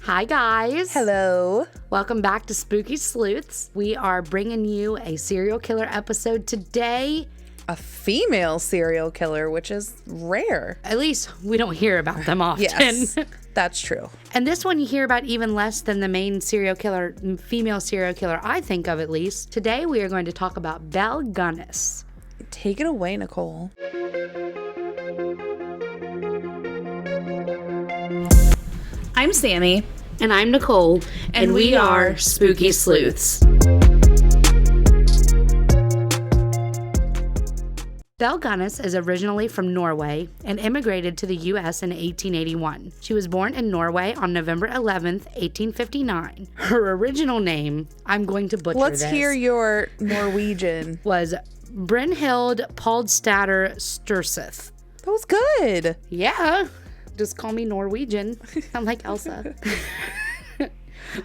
Hi, guys. Hello. Welcome back to Spooky Sleuths. We are bringing you a serial killer episode today. A female serial killer, which is rare. At least we don't hear about them often. Yes, that's true. And this one you hear about even less than the main serial killer, female serial killer I think of at least. Today we are going to talk about Belle Gunness. Take it away, Nicole. I'm Sammi. And I'm Nicole. And we are Spooky Sleuths. Belle Gunness is originally from Norway and immigrated to the U.S. in 1881. She was born in Norway on November 11th, 1859. Her original name, I'm going to butcher Let's this. hear your Norwegian. Was Brynhild Poldstatter Sturseth. That was good. Yeah, just call me Norwegian. I'm like Elsa.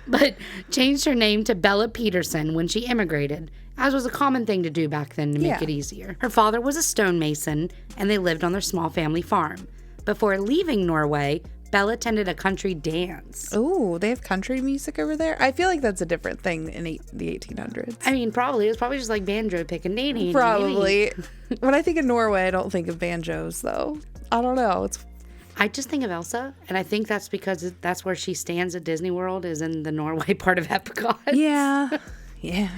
But changed her name to Bella Peterson when she immigrated, as was a common thing to do back then to make it easier. Her father was a stonemason, and they lived on their small family farm. Before leaving Norway, Bella attended a country dance. Oh, they have country music over there? I feel like that's a different thing in the 1800s. I mean, probably. It was probably just like banjo picking. Probably. When I think of Norway, I don't think of banjos, though. I don't know. I just think of Elsa, and I think that's because that's where she stands at Disney World, is in the Norway part of Epcot. Yeah. Yeah.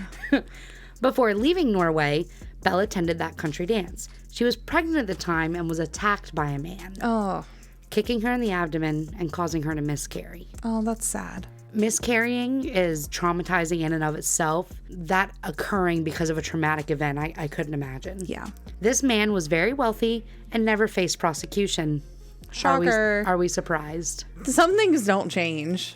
Before leaving Norway, Belle attended that country dance. She was pregnant at the time and was attacked by a man, kicking her in the abdomen and causing her to miscarry. Oh, that's sad. Miscarrying is traumatizing in and of itself. That occurring because of a traumatic event, I couldn't imagine. Yeah. This man was very wealthy and never faced prosecution. Shocker. Are we surprised? Some things don't change.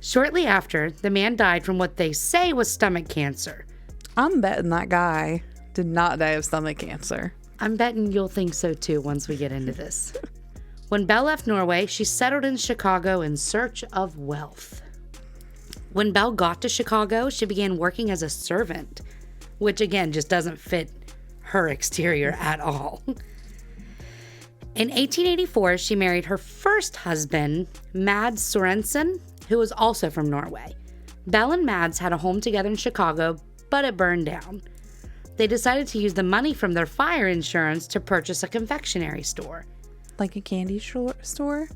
Shortly after, the man died from what they say was stomach cancer. I'm betting that guy did not die of stomach cancer. I'm betting you'll think so too once we get into this. When Belle left Norway, she settled in Chicago in search of wealth. When Belle got to Chicago, she began working as a servant, which again just doesn't fit her exterior at all. In 1884, she married her first husband, Mads Sorensen, who was also from Norway. Belle and Mads had a home together in Chicago, but it burned down. They decided to use the money from their fire insurance to purchase a confectionery store. Like a candy store?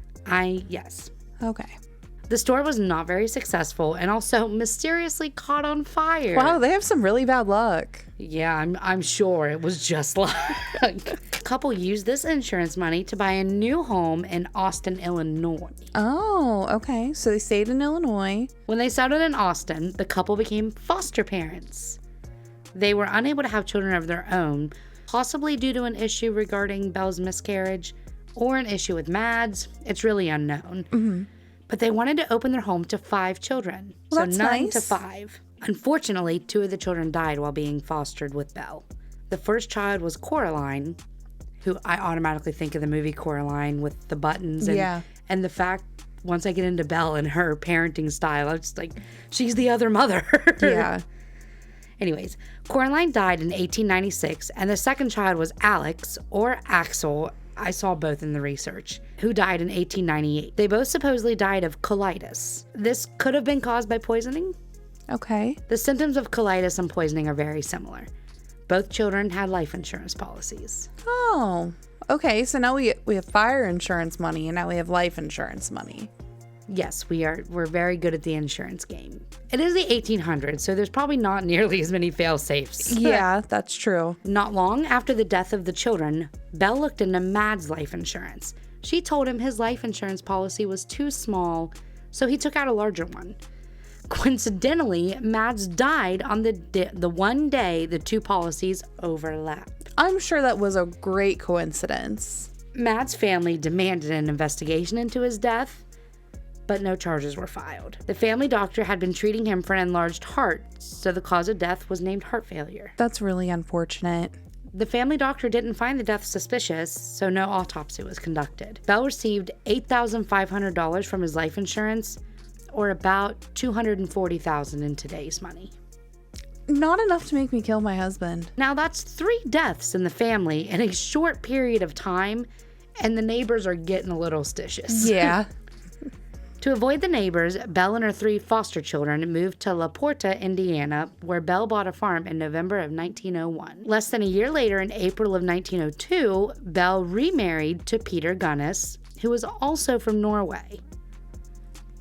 Yes. Okay. The store was not very successful and also mysteriously caught on fire. Wow, they have some really bad luck. Yeah, I'm sure it was just luck. The couple used this insurance money to buy a new home in Austin, Illinois. Oh, okay. So they stayed in Illinois. When they settled in Austin, the couple became foster parents. They were unable to have children of their own, possibly due to an issue regarding Belle's miscarriage or an issue with Mads. It's really unknown. Mm-hmm. But they wanted to open their home to 5 children. Well, so that's 9 nice. to 5. Unfortunately, 2 of the children died while being fostered with Belle. The first child was Coraline, who I automatically think of the movie Coraline with the buttons. And the fact, once I get into Belle and her parenting style, I'm just like, she's the other mother. Yeah. Anyways, Coraline died in 1896, and the second child was Alex, or Axel. I saw both in the research, who died in 1898. They both supposedly died of colitis. This could have been caused by poisoning. Okay. The symptoms of colitis and poisoning are very similar. Both children had life insurance policies. Oh, okay. So now we have fire insurance money, and now we have life insurance money. Yes, we're very good at the insurance game. It is the 1800s, so there's probably not nearly as many fail-safes. Yeah, that's true. Not long after the death of the children, Belle looked into Mads' life insurance. She told him his life insurance policy was too small, so he took out a larger one. Coincidentally, Mads died on the one day the 2 policies overlapped. I'm sure that was a great coincidence. Mads' family demanded an investigation into his death, but no charges were filed. The family doctor had been treating him for an enlarged heart, so the cause of death was named heart failure. That's really unfortunate. The family doctor didn't find the death suspicious, so no autopsy was conducted. Belle received $8,500 from his life insurance, or about $240,000 in today's money. Not enough to make me kill my husband. Now that's 3 deaths in the family in a short period of time, and the neighbors are getting a little stitious. Yeah. To avoid the neighbors, Belle and her 3 foster children moved to La Porta, Indiana, where Belle bought a farm in November of 1901. Less than a year later, in April of 1902, Belle remarried to Peter Gunness, who was also from Norway.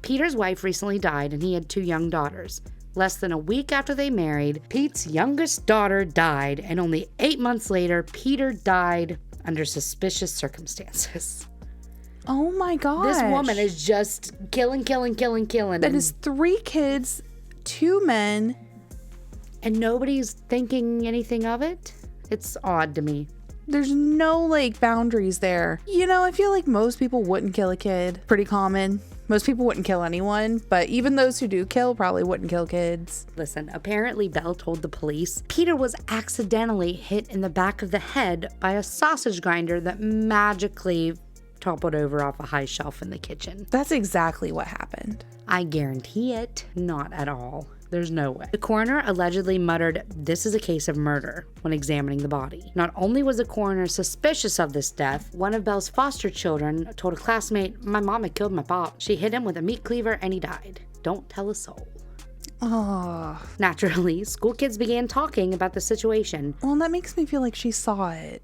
Peter's wife recently died, and he had 2 young daughters. Less than a week after they married, Pete's youngest daughter died, and only 8 months later, Peter died under suspicious circumstances. Oh my gosh. This woman is just killing. That is 3 kids, 2 men. And nobody's thinking anything of it? It's odd to me. There's no boundaries there. I feel like most people wouldn't kill a kid. Pretty common. Most people wouldn't kill anyone, but even those who do kill probably wouldn't kill kids. Listen, apparently Belle told the police Peter was accidentally hit in the back of the head by a sausage grinder that magically toppled over off a high shelf in the kitchen. That's exactly what happened. I guarantee it. Not at all. There's no way. The coroner allegedly muttered, "This is a case of murder," when examining the body. Not only was the coroner suspicious of this death, one of Belle's foster children told a classmate, "My mama killed my pop. She hit him with a meat cleaver and he died. Don't tell a soul." Oh. Naturally, school kids began talking about the situation. Well, that makes me feel like she saw it.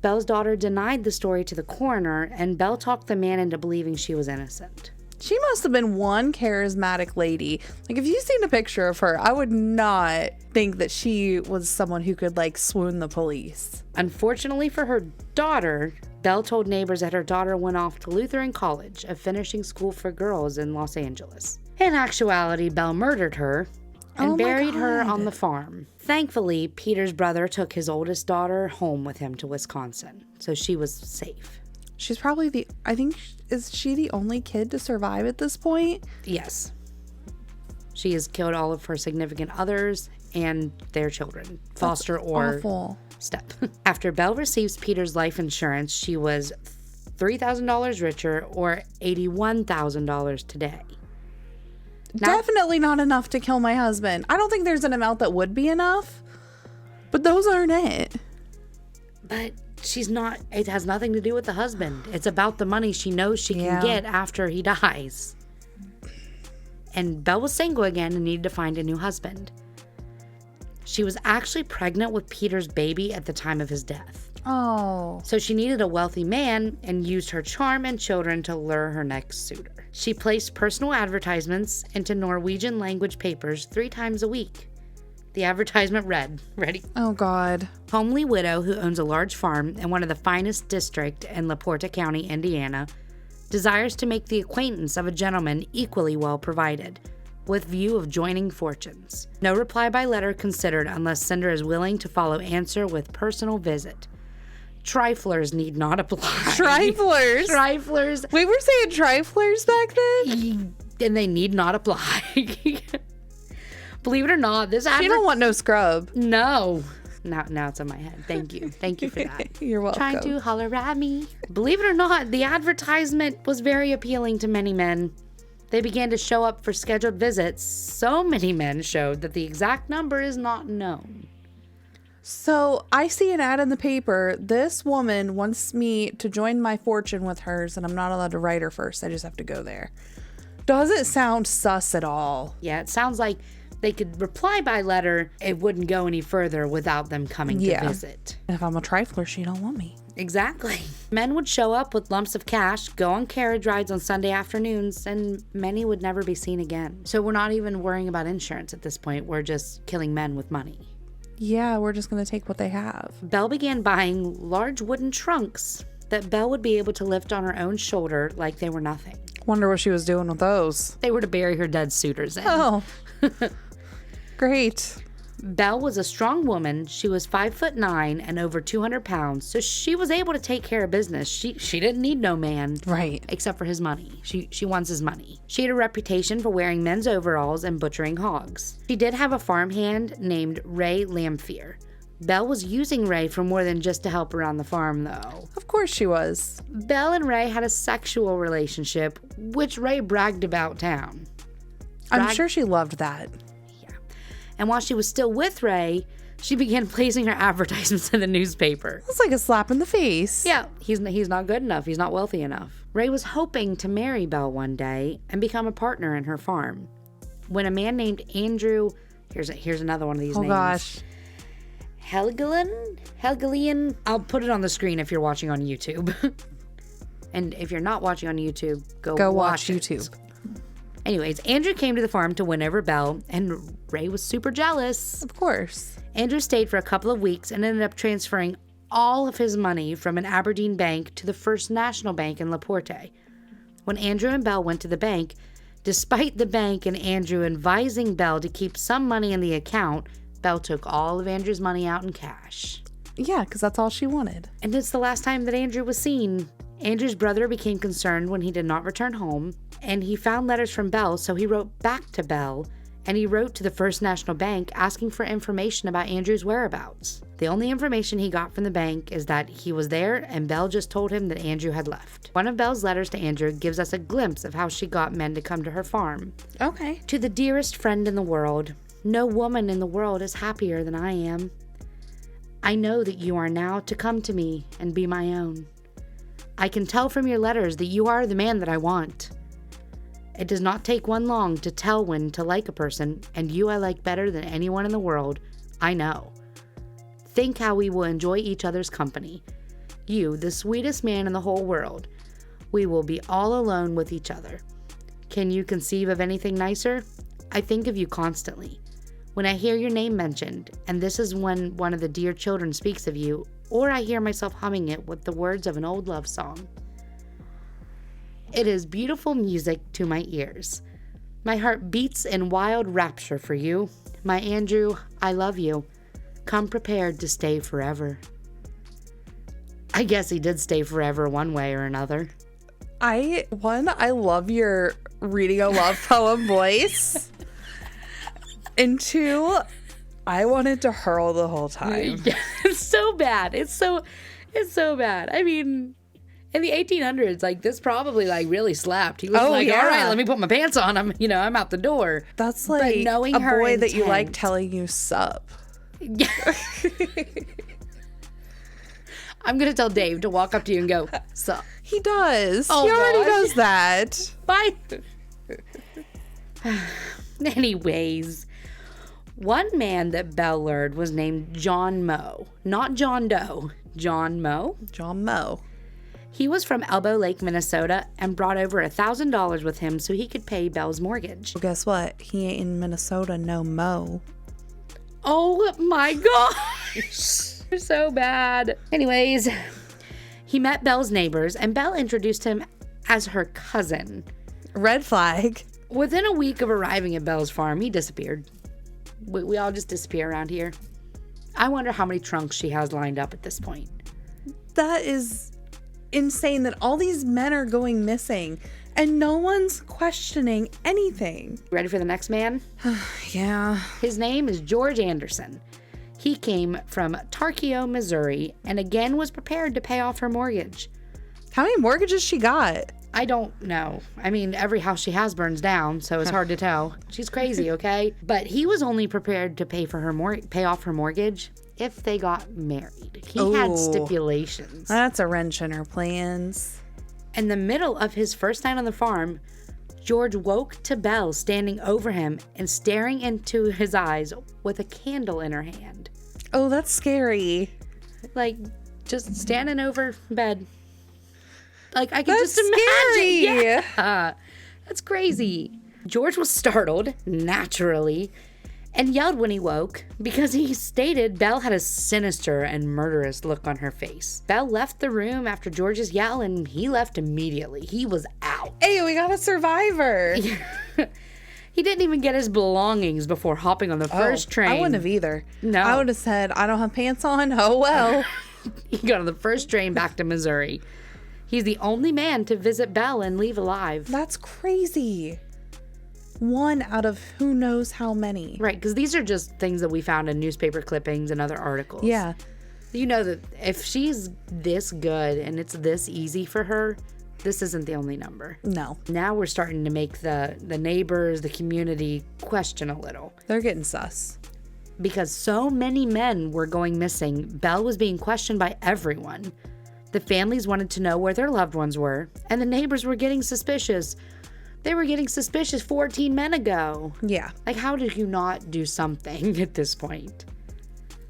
Belle's daughter denied the story to the coroner, and Belle talked the man into believing she was innocent. She must have been one charismatic lady. If you've seen a picture of her, I would not think that she was someone who could swoon the police. Unfortunately for her daughter, Belle told neighbors that her daughter went off to Lutheran College, a finishing school for girls in Los Angeles. In actuality, Belle murdered her and buried her on the farm. Thankfully, Peter's brother took his oldest daughter home with him to Wisconsin, so she was safe. She's probably is she the only kid to survive at this point? Yes. She has killed all of her significant others and their children, foster or awful. Step. After Belle receives Peter's life insurance, she was $3,000 richer, or $81,000 today. Definitely not enough to kill my husband. I don't think there's an amount that would be enough, but those aren't it. But she's not, it has nothing to do with the husband. It's about the money she knows she can get after he dies. And Belle was single again and needed to find a new husband. She was actually pregnant with Peter's baby at the time of his death. Oh. So she needed a wealthy man and used her charm and children to lure her next suitor. She placed personal advertisements into Norwegian language papers 3 times a week. The advertisement read, ready? Oh, God. Homely widow who owns a large farm in one of the finest districts in La Porta County, Indiana, desires to make the acquaintance of a gentleman equally well provided, with view of joining fortunes. No reply by letter considered unless sender is willing to follow answer with personal visit. Triflers need not apply. Triflers? Triflers. Wait, we're saying triflers back then? And they need not apply. Believe it or not, this You don't want no scrub. No. Now it's in my head. Thank you. Thank you for that. You're welcome. Trying to holler at me. Believe it or not, the advertisement was very appealing to many men. They began to show up for scheduled visits. So many men showed that the exact number is not known. So I see an ad in the paper. This woman wants me to join my fortune with hers, and I'm not allowed to write her first. I just have to go there. Doesn't sound sus at all. Yeah, it sounds like they could reply by letter. It wouldn't go any further without them coming to visit. If I'm a trifler, she don't want me. Exactly. Men would show up with lumps of cash, go on carriage rides on Sunday afternoons, and many would never be seen again. So we're not even worrying about insurance at this point. We're just killing men with money. Yeah, we're just going to take what they have. Belle began buying large wooden trunks that Belle would be able to lift on her own shoulder like they were nothing. Wonder what she was doing with those. They were to bury her dead suitors in. Oh, great. Belle was a strong woman. She was 5'9" and over 200 pounds, so she was able to take care of business. She didn't need no man. Right. Except for his money. She wants his money. She had a reputation for wearing men's overalls and butchering hogs. She did have a farmhand named Ray Lamphere. Belle was using Ray for more than just to help around the farm, though. Of course she was. Belle and Ray had a sexual relationship, which Ray bragged about town. I'm sure she loved that. And while she was still with Ray, she began placing her advertisements in the newspaper. It's like a slap in the face. Yeah, he's not good enough. He's not wealthy enough. Ray was hoping to marry Belle one day and become a partner in her farm. When a man named Andrew, here's another one of these names. Oh gosh. Helgelian. I'll put it on the screen if you're watching on YouTube. And if you're not watching on YouTube, go watch YouTube. Anyways, Andrew came to the farm to win over Belle, and Ray was super jealous. Of course. Andrew stayed for a couple of weeks and ended up transferring all of his money from an Aberdeen bank to the First National Bank in LaPorte. When Andrew and Belle went to the bank, despite the bank and Andrew advising Belle to keep some money in the account, Belle took all of Andrew's money out in cash. Yeah, because that's all she wanted. And it's the last time that Andrew was seen. Andrew's brother became concerned when he did not return home, and he found letters from Belle, so he wrote back to Belle, and he wrote to the First National Bank asking for information about Andrew's whereabouts. The only information he got from the bank is that he was there, and Belle just told him that Andrew had left. One of Belle's letters to Andrew gives us a glimpse of how she got men to come to her farm. Okay. To the dearest friend in the world, no woman in the world is happier than I am. I know that you are now to come to me and be my own. I can tell from your letters that you are the man that I want. It does not take one long to tell when to like a person, and you I like better than anyone in the world. I know. Think how we will enjoy each other's company. You, the sweetest man in the whole world. We will be all alone with each other. Can you conceive of anything nicer? I think of you constantly. When I hear your name mentioned, and this is when one of the dear children speaks of you, or I hear myself humming it with the words of an old love song. It is beautiful music to my ears. My heart beats in wild rapture for you. My Andrew, I love you. Come prepared to stay forever. I guess he did stay forever one way or another. I love your reading a love poem voice. And two, I wanted to hurl the whole time. Yeah, it's so bad. It's so bad. I mean, in the 1800s, like, this probably, like, really slapped. He was all right, let me put my pants on. I'm out the door. That's like knowing a her boy intent, that you like telling you sup. Yeah. I'm going to tell Dave to walk up to you and go, sup. He does. Oh, he already gosh. does that. Bye. Anyways, one man that Belle lured was named John Moe. Not John Doe. John Moe. John Moe. He was from Elbow Lake, Minnesota, and brought over $1,000 with him so he could pay Belle's mortgage. Well, guess what? He ain't in Minnesota no mo. Oh my gosh. You're so bad. Anyways, he met Belle's neighbors, and Belle introduced him as her cousin. Red flag. Within a week of arriving at Belle's farm, he disappeared. We all just disappear around here. I wonder how many trunks she has lined up at this point. That is insane that all these men are going missing and no one's questioning anything. Ready for the next man? Yeah. His name is George Anderson. He came from Tarkio, Missouri, and again was prepared to pay off her mortgage. How many mortgages she got? I don't know. I mean, every house she has burns down, so it's hard to tell. She's crazy, okay? But he was only prepared to pay off her mortgage if they got married. He had stipulations. That's a wrench in her plans. In the middle of his first night on the farm, George woke to Belle standing over him and staring into his eyes with a candle in her hand. Oh, that's scary. Like, just standing over bed. Like, I can That's just imagine. scary. Yeah. That's crazy. George was startled, naturally, and yelled when he woke because he stated Belle had a sinister and murderous look on her face. Belle left the room after George's yell, and he left immediately. He was out. Hey, we got a survivor. He didn't even get his belongings before hopping on the first train. I wouldn't have either. No. I would have said, I don't have pants on. Oh, well. He got on the first train back to Missouri. He's the only man to visit Belle and leave alive. That's crazy. One out of who knows how many. Right, because these are just things that we found in newspaper clippings and other articles. Yeah. You know that if she's this good and it's this easy for her, this isn't the only number. No. Now we're starting to make the neighbors, the community question a little. They're getting sus. Because so many men were going missing, Belle was being questioned by everyone. The families wanted to know where their loved ones were, and the neighbors were getting suspicious. They were getting suspicious 14 men ago. Yeah. Like, how did you not do something at this point?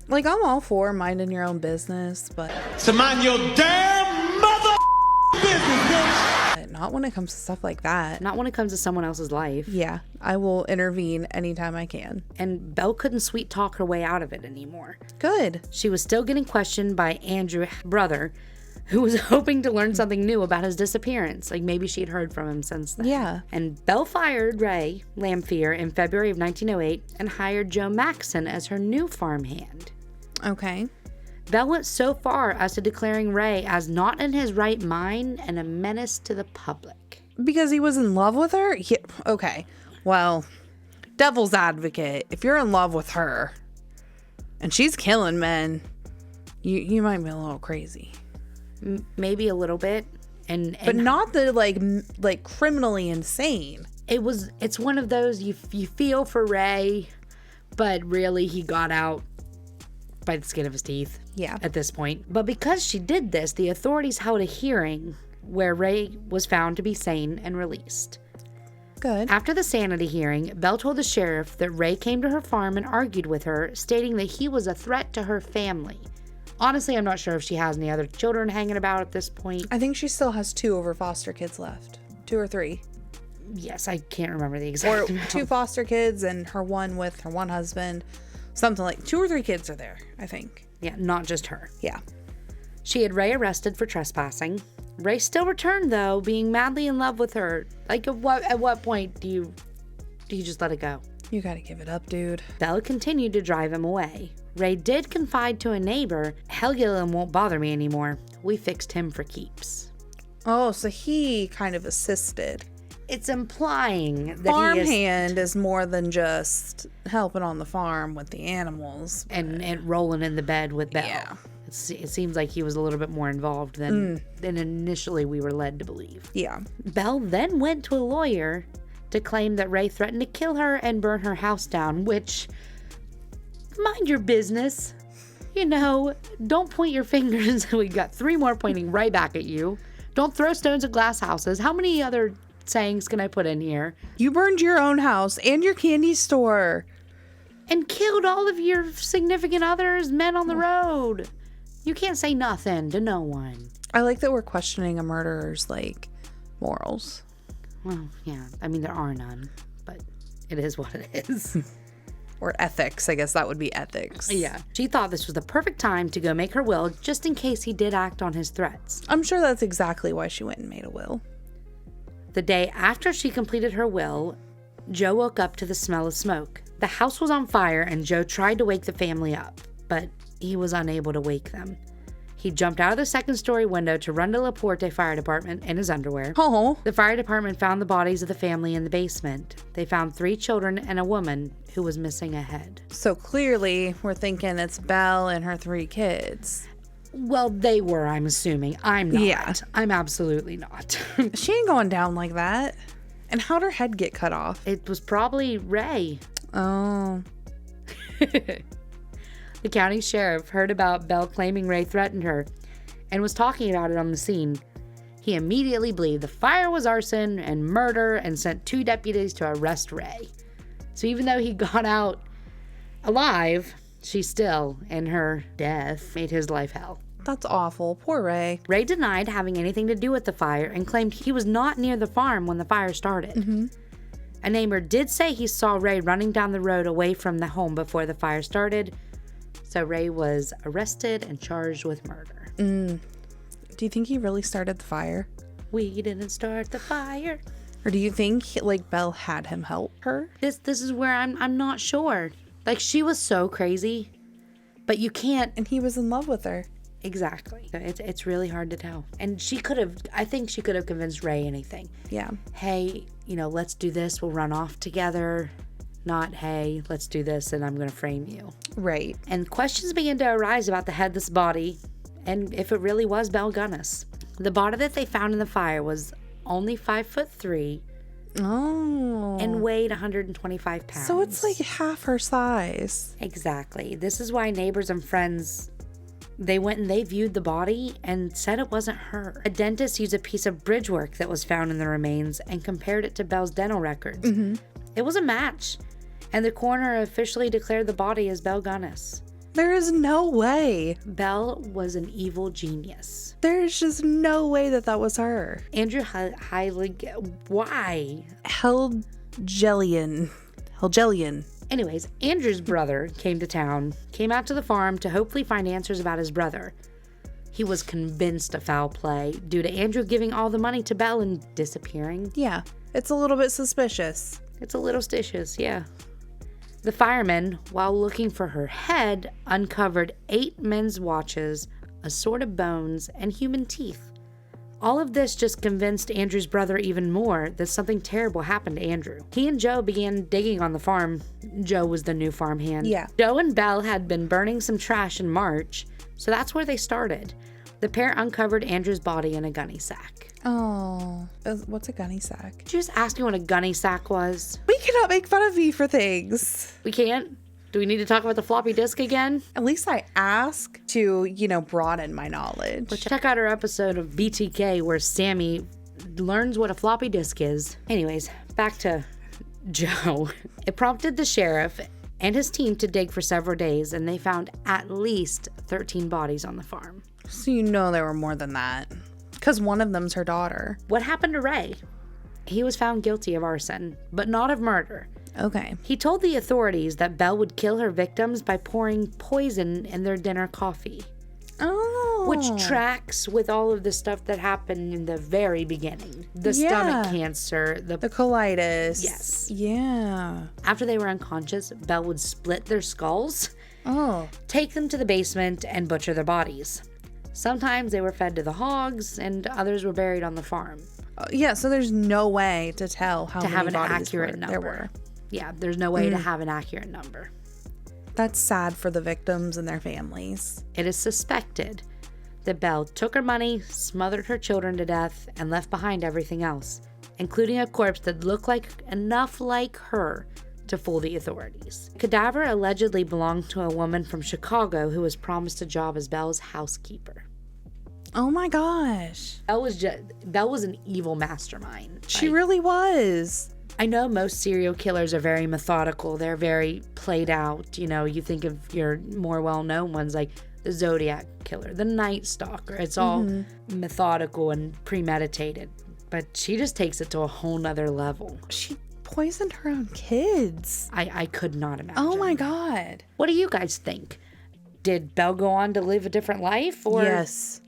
Like, I'm all for minding your own business, but... So mind your damn mother business, bitch! Not when it comes to stuff like that. Not when it comes to someone else's life. Yeah, I will intervene anytime I can. And Belle couldn't sweet talk her way out of it anymore. Good. She was still getting questioned by Andrew, brother, who was hoping to learn something new about his disappearance. Like, maybe she'd heard from him since then. Yeah. And Belle fired Ray Lamphere in February of 1908 and hired Joe Maxson as her new farmhand. Okay. Belle went so far as to declaring Ray as not in his right mind and a menace to the public. Because he was in love with her? Yeah. Okay. Well, devil's advocate. If you're in love with her and she's killing men, you might be a little crazy. Maybe a little bit. But not the like criminally insane. It's one of those you feel for Ray, but really he got out by the skin of his teeth. Yeah. At this point. But because she did this, the authorities held a hearing where Ray was found to be sane and released. Good. After the sanity hearing, Belle told the sheriff that Ray came to her farm and argued with her, stating that he was a threat to her family. Honestly, I'm not sure if she has any other children hanging about at this point. I think she still has 2 of her foster kids left. 2 or 3. Yes, I can't remember the exact Or amount. 2 foster kids and her one with her one husband. Something like 2 or 3 kids are there, I think. Yeah, not just her. Yeah. She had Ray arrested for trespassing. Ray still returned, though, being madly in love with her. Like, at what point do you just let it go? You gotta give it up, dude. Belle continued to drive him away. Ray did confide to a neighbor, Helgeland won't bother me anymore. We fixed him for keeps. Oh, so he kind of assisted. It's implying that Farmhand is more than just helping on the farm with the animals. and rolling in the bed with Belle. Yeah. It seems like he was a little bit more involved than initially we were led to believe. Yeah. Belle then went to a lawyer to claim that Ray threatened to kill her and burn her house down, which, mind your business. You know, don't point your fingers. We got 3 more pointing right back at you. Don't throw stones at glass houses. How many other sayings can I put in here? You burned your own house and your candy store. And killed all of your significant others, men on the road. You can't say nothing to no one. I like that we're questioning a murderer's, morals. Well, yeah. I mean, there are none, but it is what it is. Or ethics. I guess that would be ethics. Yeah. She thought this was the perfect time to go make her will, just in case he did act on his threats. I'm sure that's exactly why she went and made a will. The day after she completed her will, Joe woke up to the smell of smoke. The house was on fire, and Joe tried to wake the family up, but he was unable to wake them. He jumped out of the second-story window to run to La Porte Fire Department in his underwear. Oh. The fire department found the bodies of the family in the basement. They found 3 children and a woman who was missing a head. So clearly, we're thinking it's Belle and her 3 kids. Well, they were, I'm assuming. I'm not. Yeah. I'm absolutely not. She ain't going down like that. And how'd her head get cut off? It was probably Ray. Oh. The county sheriff heard about Belle claiming Ray threatened her and was talking about it on the scene. He immediately believed the fire was arson and murder and sent 2 deputies to arrest Ray. So even though he got out alive, she still, in her death, made his life hell. That's awful. Poor Ray. Ray denied having anything to do with the fire and claimed he was not near the farm when the fire started. Mm-hmm. A neighbor did say he saw Ray running down the road away from the home before the fire started. So Ray was arrested and charged with murder. Do you think he really started the fire? We didn't start the fire. Or do you think Belle had him help her? This is where I'm not sure. Like, she was so crazy, but you can't. And he was in love with her. Exactly. It's really hard to tell. And I think she could have convinced Ray anything. Yeah. Hey, let's do this. We'll run off together. Not, hey, let's do this and I'm going to frame you. Right. And questions began to arise about the headless body and if it really was Belle Gunness. The body that they found in the fire was only 5'3" Oh. and weighed 125 pounds. So it's like half her size. Exactly. This is why neighbors and friends They went and they viewed the body and said it wasn't her. A dentist used a piece of bridge work that was found in the remains and compared it to Belle's dental records. It was a match, and the coroner officially declared the body as Belle Gunness. There is no way. Belle was an evil genius. There's just no way that was her. Andrew why? Helgellian. Anyways, Andrew's brother came out to the farm to hopefully find answers about his brother. He was convinced of foul play due to Andrew giving all the money to Belle and disappearing. Yeah, it's a little bit suspicious. It's a little stitious, yeah. The firemen, while looking for her head, uncovered 8 men's watches, assorted bones, and human teeth. All of this just convinced Andrew's brother even more that something terrible happened to Andrew. He and Joe began digging on the farm. Joe was the new farmhand. Yeah. Joe and Belle had been burning some trash in March, so that's where they started. The pair uncovered Andrew's body in a gunny sack. Oh, what's a gunny sack? Did you just ask me what a gunny sack was? We cannot make fun of me for things. We can't? Do we need to talk about the floppy disk again? At least I ask to, broaden my knowledge. Well, check out our episode of BTK where Sammi learns what a floppy disk is. Anyways, back to Joe. It prompted the sheriff and his team to dig for several days, and they found at least 13 bodies on the farm. So there were more than that. Because one of them's her daughter. What happened to Ray? He was found guilty of arson, but not of murder. Okay. He told the authorities that Belle would kill her victims by pouring poison in their dinner coffee. Oh. Which tracks with all of the stuff that happened in the very beginning. The stomach cancer, the colitis. Yes. Yeah. After they were unconscious, Belle would split their skulls, take them to the basement, and butcher their bodies. Sometimes they were fed to the hogs, and others were buried on the farm. Yeah, so there's no way to tell how many have an bodies accurate number. there were. Yeah, there's no way to have an accurate number. That's sad for the victims and their families. It is suspected that Belle took her money, smothered her children to death, and left behind everything else, including a corpse that looked enough like her to fool the authorities. The cadaver allegedly belonged to a woman from Chicago who was promised a job as Belle's housekeeper. Oh my gosh. Belle was an evil mastermind. She really was. I know most serial killers are very methodical. They're very played out. You think of your more well-known ones like the Zodiac Killer, the Night Stalker. It's all methodical and premeditated. But she just takes it to a whole nother level. She poisoned her own kids. I could not imagine. Oh my God. What do you guys think? Did Belle go on to live a different life? Or yes.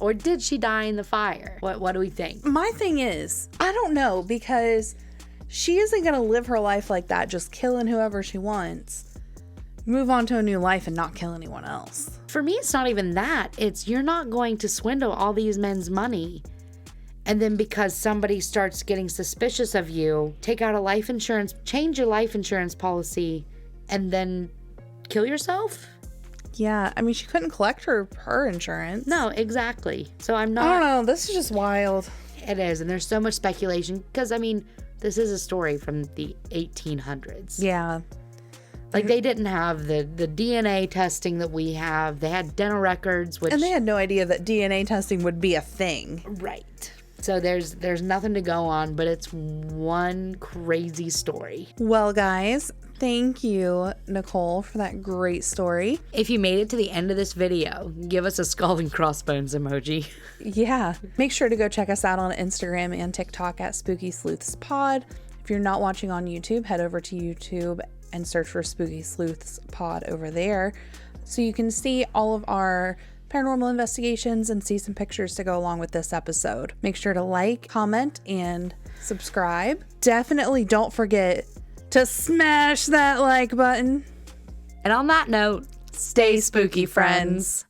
Or did she die in the fire? What do we think? My thing is, I don't know, because she isn't going to live her life like that, just killing whoever she wants. Move on to a new life and not kill anyone else. For me, it's not even that. It's you're not going to swindle all these men's money. And then because somebody starts getting suspicious of you, take out a life insurance, change your life insurance policy, and then kill yourself? Yeah, I mean, she couldn't collect her insurance. No, exactly. So I'm not... I don't know, this is just wild. It is, and there's so much speculation, because, this is a story from the 1800s. Yeah. Like, they didn't have the DNA testing that we have. They had dental records, which... And they had no idea that DNA testing would be a thing. Right. So there's nothing to go on, but it's one crazy story. Well, guys, thank you, Nicole, for that great story. If you made it to the end of this video, give us a skull and crossbones emoji. Yeah. Make sure to go check us out on Instagram and TikTok at Spooky Sleuths Pod. If you're not watching on YouTube, head over to YouTube and search for Spooky Sleuths Pod over there, so you can see all of our paranormal investigations and see some pictures to go along with this episode. Make sure to like, comment, and subscribe. Definitely don't forget to smash that like button. And on that note, stay spooky, friends.